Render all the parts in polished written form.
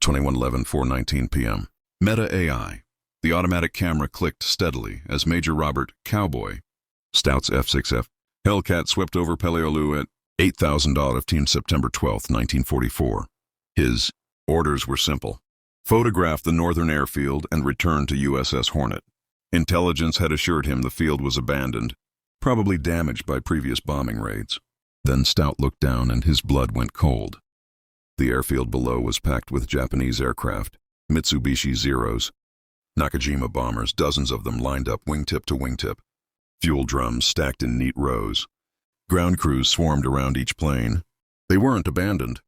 4:19 p.m. Meta AI. The automatic camera clicked steadily as Major Robert Cowboy, Stout's F6F Hellcat swept over Peleliu at 8,015 September 12, 1944. His orders were simple. Photograph the northern airfield and return to USS Hornet. Intelligence had assured him the field was abandoned, probably damaged by previous bombing raids. Then Stout looked down and his blood went cold. The airfield below was packed with Japanese aircraft, Mitsubishi Zeros, Nakajima bombers, dozens of them lined up wingtip to wingtip. Fuel drums stacked in neat rows. Ground crews swarmed around each plane. They weren't abandoned.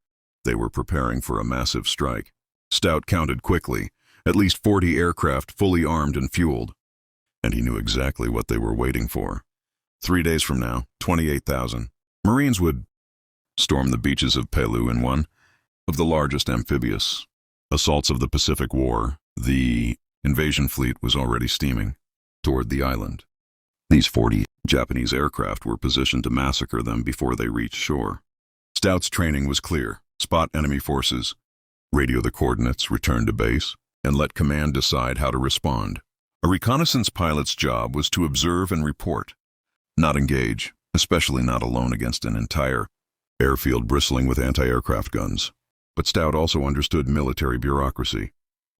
They were preparing for a massive strike. Stout counted quickly, at least 40 aircraft fully armed and fueled. And he knew exactly what they were waiting for. 3 days from now, 28,000 Marines would storm the beaches of Peleliu in one of the largest amphibious assaults of the Pacific War. The invasion fleet was already steaming toward the island. These 40 Japanese aircraft were positioned to massacre them before they reached shore. Stout's training was clear. Spot enemy forces, radio the coordinates, return to base, and let command decide how to respond. A reconnaissance pilot's job was to observe and report, not engage, especially not alone against an entire airfield bristling with anti-aircraft guns. But Stout also understood military bureaucracy.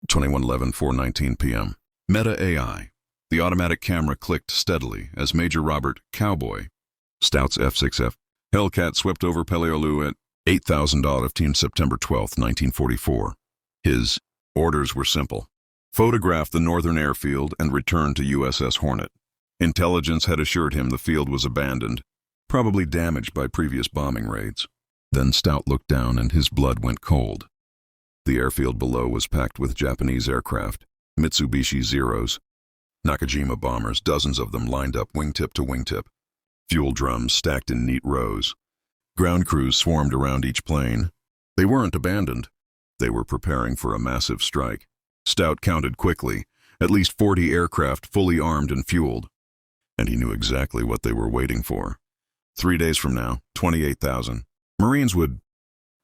4:19 p.m. Meta AI. The automatic camera clicked steadily as Major Robert Cowboy, Stout's F6F Hellcat swept over Peleliu at 8,015 September 12, 1944. His orders were simple. Photograph the northern airfield and return to USS Hornet. Intelligence had assured him the field was abandoned, probably damaged by previous bombing raids. Then Stout looked down and his blood went cold. The airfield below was packed with Japanese aircraft, Mitsubishi Zeros, Nakajima bombers, dozens of them lined up wingtip to wingtip. Fuel drums stacked in neat rows. Ground crews swarmed around each plane. They weren't abandoned. They were preparing for a massive strike. Stout counted quickly, at least 40 aircraft fully armed and fueled. And he knew exactly what they were waiting for. 3 days from now, 28,000 Marines would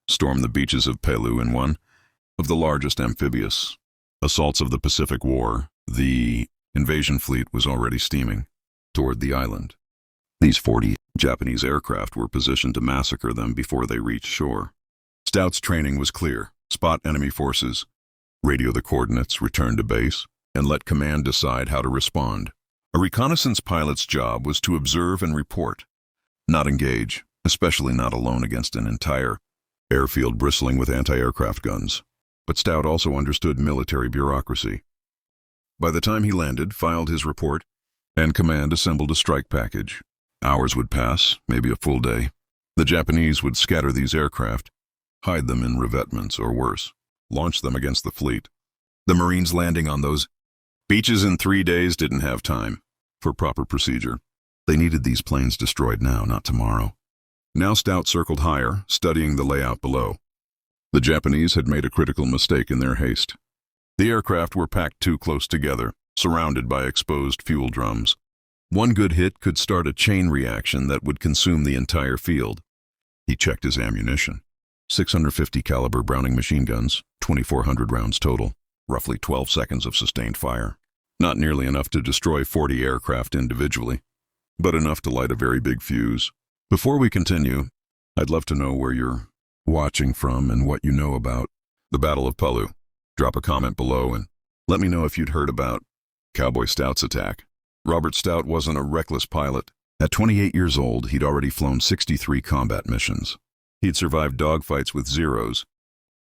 storm the beaches of Peleliu in one of the largest amphibious assaults of the Pacific War. The invasion fleet was already steaming toward the island. These 40 Japanese aircraft were positioned to massacre them before they reached shore. Stout's training was clear. Spot enemy forces, radio the coordinates, return to base, and let command decide how to respond. A reconnaissance pilot's job was to observe and report, not engage, especially not alone against an entire airfield bristling with anti-aircraft guns. But Stout also understood military bureaucracy. By the time he landed, filed his report, and command assembled a strike package. Hours would pass, maybe a full day. The Japanese would scatter these aircraft, hide them in revetments or worse, launch them against the fleet. The Marines landing on those beaches in 3 days didn't have time for proper procedure. They needed these planes destroyed now, not tomorrow. Now Stout circled higher, studying the layout below. The Japanese had made a critical mistake in their haste. The aircraft were packed too close together, surrounded by exposed fuel drums. One good hit could start a chain reaction that would consume the entire field. He checked his ammunition. 650 caliber Browning machine guns, 2,400 rounds total, roughly 12 seconds of sustained fire. Not nearly enough to destroy 40 aircraft individually, but enough to light a very big fuse. Before we continue, I'd love to know where you're watching from and what you know about the Battle of Peleliu. Drop a comment below and let me know if you'd heard about Cowboy Stout's attack. Robert Stout wasn't a reckless pilot. At 28 years old, he'd already flown 63 combat missions. He'd survived dogfights with Zeros,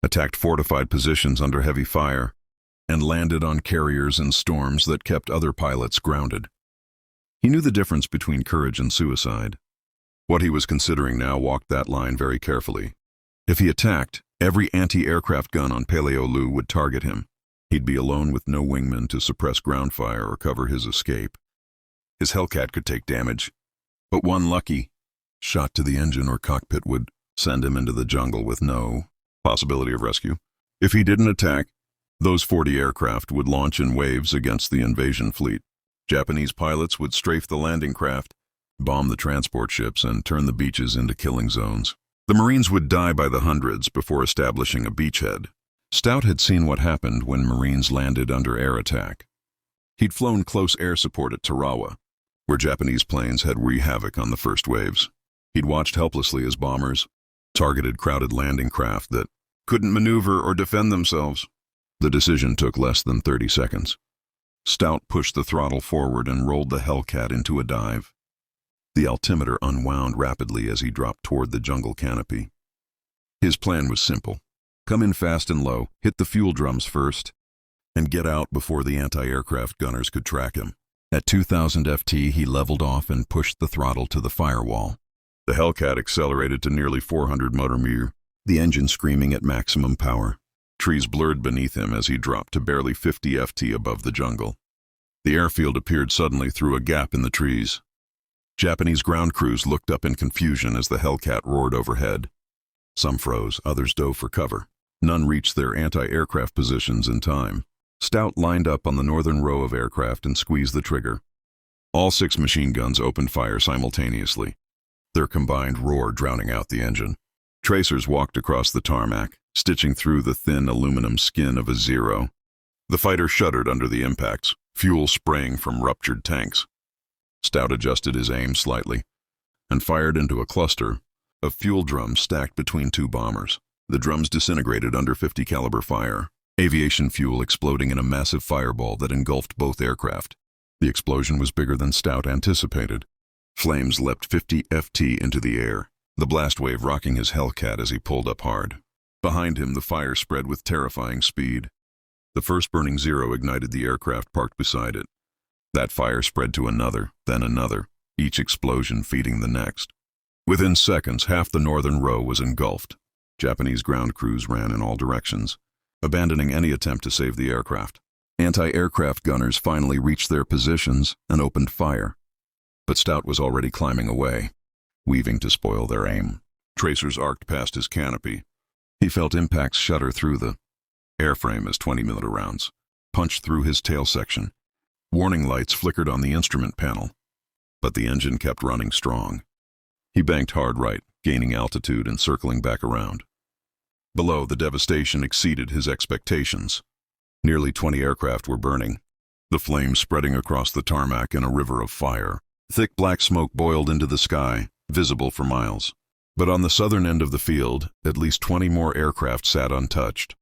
attacked fortified positions under heavy fire, and landed on carriers in storms that kept other pilots grounded. He knew the difference between courage and suicide. What he was considering now walked that line very carefully. If he attacked, every anti-aircraft gun on Peleliu would target him. He'd be alone with no wingmen to suppress ground fire or cover his escape. His Hellcat could take damage, but one lucky shot to the engine or cockpit would send him into the jungle with no possibility of rescue. If he didn't attack, those 40 aircraft would launch in waves against the invasion fleet. Japanese pilots would strafe the landing craft, bomb the transport ships, and turn the beaches into killing zones. The Marines would die by the hundreds before establishing a beachhead. Stout had seen what happened when Marines landed under air attack. He'd flown close air support at Tarawa, where Japanese planes had wreaked havoc on the first waves. He'd watched helplessly as bombers targeted crowded landing craft that couldn't maneuver or defend themselves. The decision took less than 30 seconds. Stout pushed the throttle forward and rolled the Hellcat into a dive. The altimeter unwound rapidly as he dropped toward the jungle canopy. His plan was simple. Come in fast and low, hit the fuel drums first, and get out before the anti-aircraft gunners could track him. At 2,000 FT, he leveled off and pushed the throttle to the firewall. The Hellcat accelerated to nearly 400 motor-meter, the engine screaming at maximum power. Trees blurred beneath him as he dropped to barely 50 FT above the jungle. The airfield appeared suddenly through a gap in the trees. Japanese ground crews looked up in confusion as the Hellcat roared overhead. Some froze, others dove for cover. None reached their anti-aircraft positions in time. Stout lined up on the northern row of aircraft and squeezed the trigger. All 6 machine guns opened fire simultaneously, their combined roar drowning out the engine. Tracers walked across the tarmac, stitching through the thin aluminum skin of a Zero. The fighter shuddered under the impacts, fuel spraying from ruptured tanks. Stout adjusted his aim slightly and fired into a cluster of fuel drums stacked between 2 bombers. The drums disintegrated under 50 caliber fire, aviation fuel exploding in a massive fireball that engulfed both aircraft. The explosion was bigger than Stout anticipated. Flames leapt 50 FT into the air, the blast wave rocking his Hellcat as he pulled up hard. Behind him, the fire spread with terrifying speed. The first burning Zero ignited the aircraft parked beside it. That fire spread to another, then another, each explosion feeding the next. Within seconds, half the northern row was engulfed. Japanese ground crews ran in all directions, abandoning any attempt to save the aircraft. Anti-aircraft gunners finally reached their positions and opened fire. But Stout was already climbing away, weaving to spoil their aim. Tracers arced past his canopy. He felt impacts shudder through the airframe as 20mm rounds punched through his tail section. Warning lights flickered on the instrument panel, but the engine kept running strong. He banked hard right, gaining altitude and circling back around. Below, the devastation exceeded his expectations. Nearly 20 aircraft were burning, the flames spreading across the tarmac in a river of fire. Thick black smoke boiled into the sky, visible for miles. But on the southern end of the field, at least 20 more aircraft sat untouched.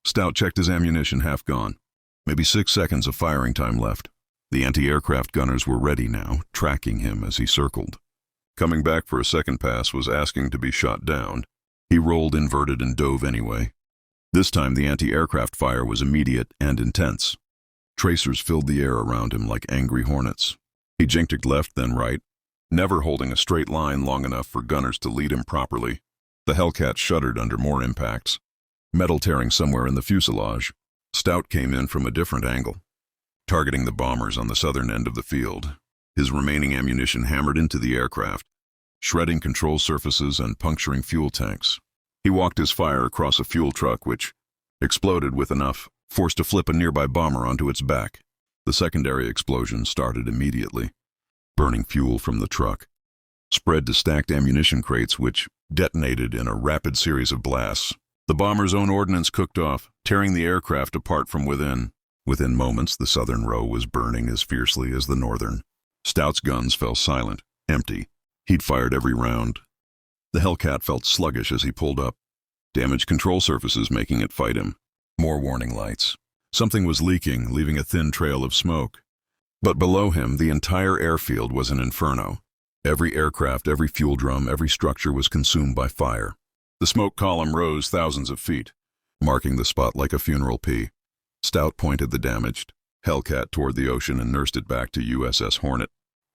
Stout checked his ammunition, half gone. Maybe 6 seconds of firing time left. The anti-aircraft gunners were ready now, tracking him as he circled. Coming back for a second pass was asking to be shot down. He rolled inverted and dove anyway. This time the anti-aircraft fire was immediate and intense. Tracers filled the air around him like angry hornets. He jinked left, then right, never holding a straight line long enough for gunners to lead him properly. The Hellcat shuddered under more impacts, metal tearing somewhere in the fuselage. Stout came in from a different angle, targeting the bombers on the southern end of the field. His remaining ammunition hammered into the aircraft, shredding control surfaces and puncturing fuel tanks. He walked his fire across a fuel truck which exploded with enough force to flip a nearby bomber onto its back. The secondary explosion started immediately. Burning fuel from the truck spread to stacked ammunition crates which detonated in a rapid series of blasts. The bomber's own ordnance cooked off, tearing the aircraft apart from within. Within moments, the southern row was burning as fiercely as the northern. Stout's guns fell silent, empty. He'd fired every round. The Hellcat felt sluggish as he pulled up, damaged control surfaces making it fight him. More warning lights. Something was leaking, leaving a thin trail of smoke. But below him, the entire airfield was an inferno. Every aircraft, every fuel drum, every structure was consumed by fire. The smoke column rose thousands of feet, marking the spot like a funeral pea. Stout pointed the damaged Hellcat toward the ocean and nursed it back to USS Hornet.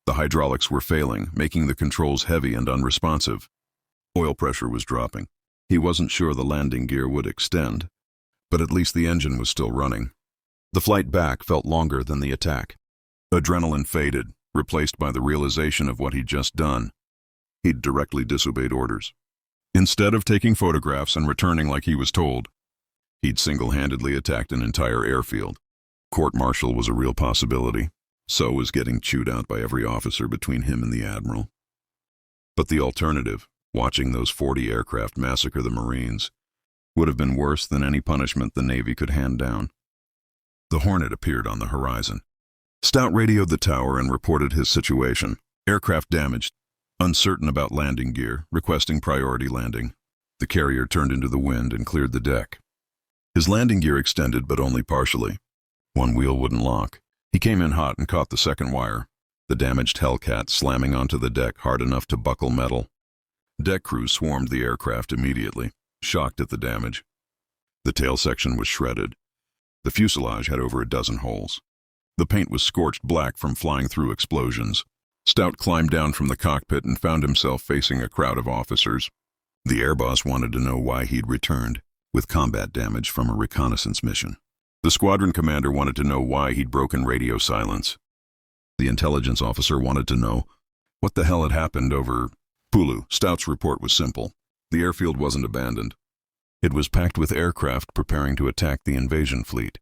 The hydraulics were failing, making the controls heavy and unresponsive. Oil pressure was dropping. He wasn't sure the landing gear would extend, but at least the engine was still running. The flight back felt longer than the attack. Adrenaline faded, replaced by the realization of what he'd just done. He'd directly disobeyed orders. Instead of taking photographs and returning like he was told, he'd single-handedly attacked an entire airfield. Court-martial was a real possibility. So was getting chewed out by every officer between him and the admiral. But the alternative, watching those 40 aircraft massacre the Marines, would have been worse than any punishment the Navy could hand down. The Hornet appeared on the horizon. Stout radioed the tower and reported his situation. Aircraft damaged, uncertain about landing gear, requesting priority landing. The carrier turned into the wind and cleared the deck. His landing gear extended, but only partially. One wheel wouldn't lock. He came in hot and caught the second wire, the damaged Hellcat slamming onto the deck hard enough to buckle metal. Deck crews swarmed the aircraft immediately, shocked at the damage. The tail section was shredded. The fuselage had over a dozen holes. The paint was scorched black from flying through explosions. Stout climbed down from the cockpit and found himself facing a crowd of officers. The air boss wanted to know why he'd returned, with combat damage from a reconnaissance mission. The squadron commander wanted to know why he'd broken radio silence. The intelligence officer wanted to know what the hell had happened over Peleliu. Stout's report was simple. The airfield wasn't abandoned. It was packed with aircraft preparing to attack the invasion fleet.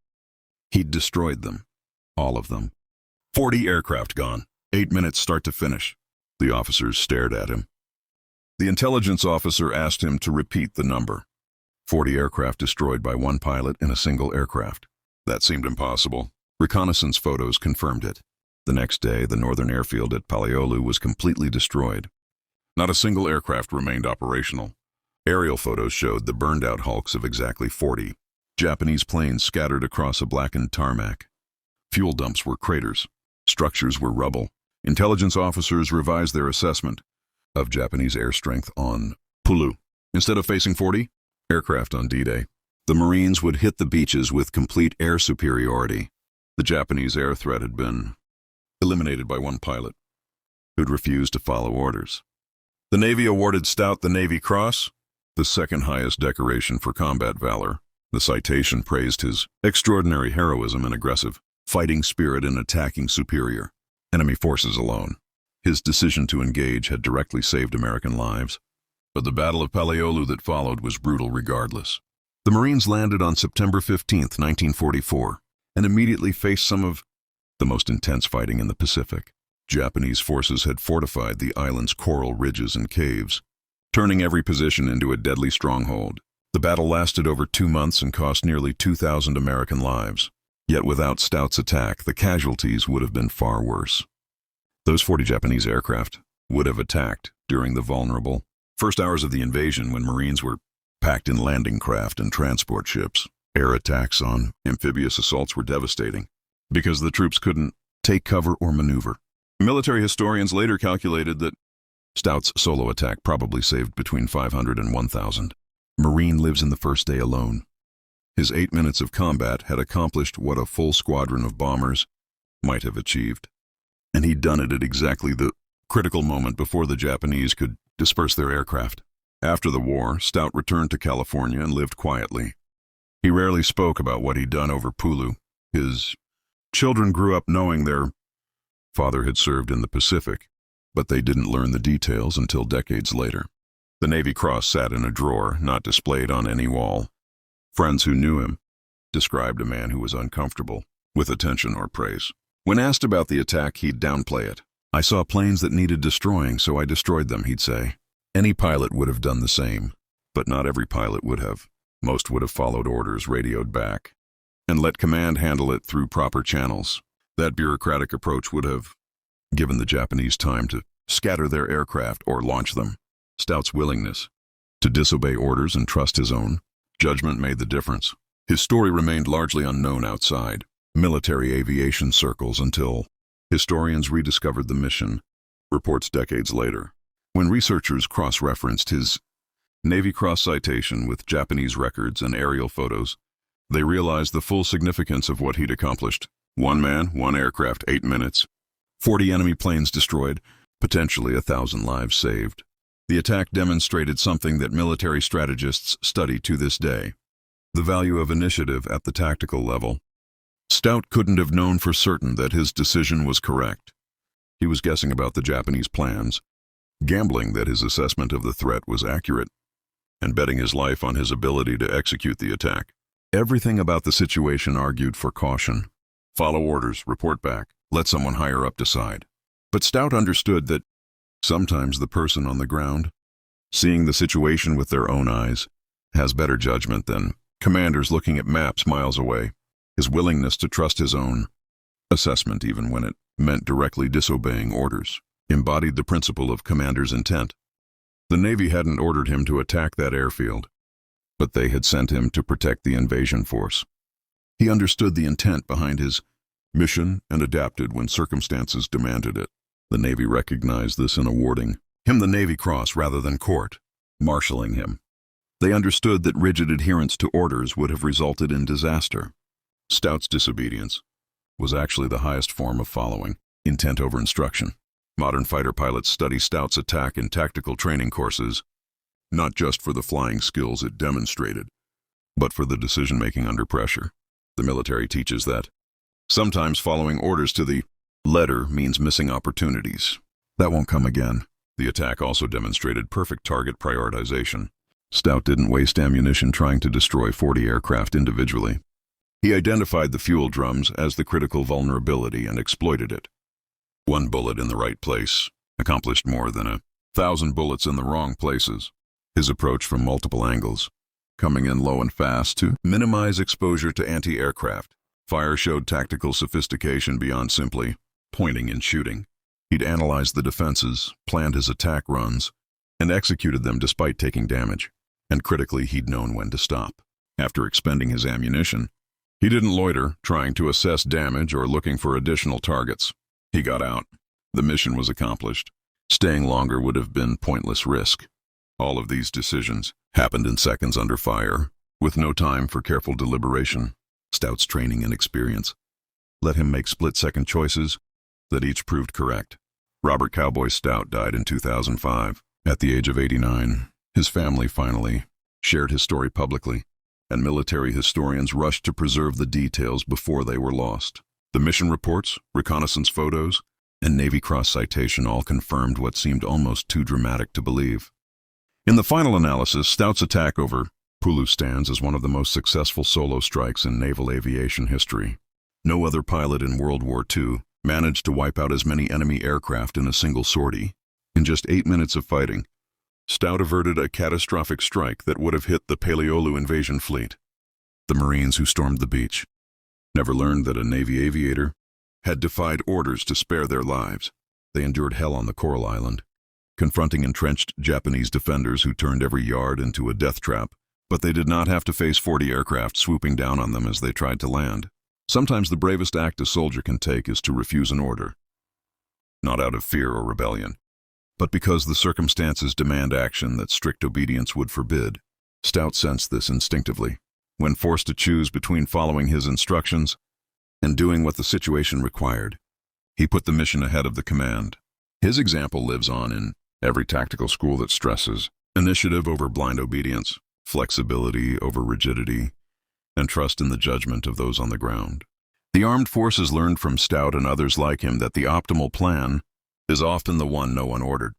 He'd destroyed them. All of them. 40 aircraft gone. 8 minutes start to finish. The officers stared at him. The intelligence officer asked him to repeat the number. 40 aircraft destroyed by one pilot in a single aircraft. That seemed impossible. Reconnaissance photos confirmed it. The next day, the northern airfield at Peleliu was completely destroyed. Not a single aircraft remained operational. Aerial photos showed the burned-out hulks of exactly 40 Japanese planes scattered across a blackened tarmac. Fuel dumps were craters. Structures were rubble. Intelligence officers revised their assessment of Japanese air strength on Peleliu. Instead of facing 40 aircraft on D-Day, the Marines would hit the beaches with complete air superiority. The Japanese air threat had been eliminated by one pilot, who'd refused to follow orders. The Navy awarded Stout the Navy Cross, the second highest decoration for combat valor. The citation praised his extraordinary heroism and aggressive fighting spirit in attacking superior enemy forces alone. His decision to engage had directly saved American lives. But the Battle of Peleliu that followed was brutal regardless. The Marines landed on September 15, 1944, and immediately faced some of the most intense fighting in the Pacific. Japanese forces had fortified the island's coral ridges and caves, turning every position into a deadly stronghold. The battle lasted over 2 months and cost nearly 2,000 American lives. Yet without Stout's attack, the casualties would have been far worse. Those 40 Japanese aircraft would have attacked during the vulnerable first hours of the invasion when Marines were packed in landing craft and transport ships. Air attacks on amphibious assaults were devastating because the troops couldn't take cover or maneuver. Military historians later calculated that Stout's solo attack probably saved between 500 and 1,000 Marine lives in the first day alone. His 8 minutes of combat had accomplished what a full squadron of bombers might have achieved. And he'd done it at exactly the critical moment before the Japanese could disperse their aircraft. After the war, Stout returned to California and lived quietly. He rarely spoke about what he'd done over Peleliu. His children grew up knowing their father had served in the Pacific, but they didn't learn the details until decades later. The Navy Cross sat in a drawer, not displayed on any wall. Friends who knew him described a man who was uncomfortable with attention or praise. When asked about the attack, he'd downplay it. "I saw planes that needed destroying, so I destroyed them," he'd say. Any pilot would have done the same, but not every pilot would have. Most would have followed orders radioed back and let command handle it through proper channels. That bureaucratic approach would have given the Japanese time to scatter their aircraft or launch them. Stout's willingness to disobey orders and trust his own judgment made the difference. His story remained largely unknown outside military aviation circles until historians rediscovered the mission, reports decades later. When researchers cross-referenced his Navy Cross citation with Japanese records and aerial photos, they realized the full significance of what he'd accomplished. 1 man, 1 aircraft, 8 minutes. 40 enemy planes destroyed, potentially 1,000 lives saved. The attack demonstrated something that military strategists study to this day: the value of initiative at the tactical level. Stout couldn't have known for certain that his decision was correct. He was guessing about the Japanese plans, gambling that his assessment of the threat was accurate, and betting his life on his ability to execute the attack. Everything about the situation argued for caution. Follow orders, report back, let someone higher up decide. But Stout understood that sometimes the person on the ground, seeing the situation with their own eyes, has better judgment than commanders looking at maps miles away. His willingness to trust his own assessment, even when it meant directly disobeying orders, embodied the principle of commander's intent. The Navy hadn't ordered him to attack that airfield, but they had sent him to protect the invasion force. He understood the intent behind his mission and adapted when circumstances demanded it. The Navy recognized this in awarding him the Navy Cross rather than court-martialing him. They understood that rigid adherence to orders would have resulted in disaster. Stout's disobedience was actually the highest form of following intent over instruction. Modern fighter pilots study Stout's attack in tactical training courses, not just for the flying skills it demonstrated, but for the decision-making under pressure. The military teaches that sometimes following orders to the letter means missing opportunities. That won't come again. The attack also demonstrated perfect target prioritization. Stout didn't waste ammunition trying to destroy 40 aircraft individually. He identified the fuel drums as the critical vulnerability and exploited it. One bullet in the right place accomplished more than 1,000 bullets in the wrong places. His approach from multiple angles, coming in low and fast to minimize exposure to anti-aircraft fire, showed tactical sophistication beyond simply pointing and shooting. He'd analyzed the defenses, planned his attack runs, and executed them despite taking damage. And critically, he'd known when to stop. After expending his ammunition, he didn't loiter, trying to assess damage or looking for additional targets. He got out. The mission was accomplished. Staying longer would have been pointless risk. All of these decisions happened in seconds under fire, with no time for careful deliberation. Stout's training and experience let him make split-second choices that each proved correct. Robert Cowboy Stout died in 2005, at the age of 89. His family finally shared his story publicly, and military historians rushed to preserve the details before they were lost. The mission reports, reconnaissance photos, and Navy Cross citation all confirmed what seemed almost too dramatic to believe. In the final analysis, Stout's attack over Peleliu stands as one of the most successful solo strikes in naval aviation history. No other pilot in World War II managed to wipe out as many enemy aircraft in a single sortie. In just 8 minutes of fighting, Stout averted a catastrophic strike that would have hit the Peleliu invasion fleet. The Marines who stormed the beach never learned that a Navy aviator had defied orders to spare their lives. They endured hell on the Coral Island, confronting entrenched Japanese defenders who turned every yard into a death trap, but they did not have to face 40 aircraft swooping down on them as they tried to land. Sometimes the bravest act a soldier can take is to refuse an order, not out of fear or rebellion, but because the circumstances demand action that strict obedience would forbid. Stout sensed this instinctively. When forced to choose between following his instructions and doing what the situation required, he put the mission ahead of the command. His example lives on in every tactical school that stresses initiative over blind obedience, flexibility over rigidity, and trust in the judgment of those on the ground. The armed forces learned from Stout and others like him that the optimal plan is often the one no one ordered.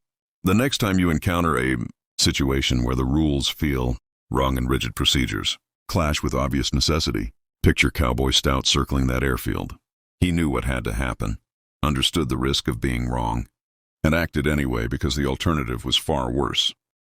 The next time you encounter a situation where the rules feel wrong and rigid procedures clash with obvious necessity, picture Cowboy Stout circling that airfield. He knew what had to happen, understood the risk of being wrong, and acted anyway because the alternative was far worse.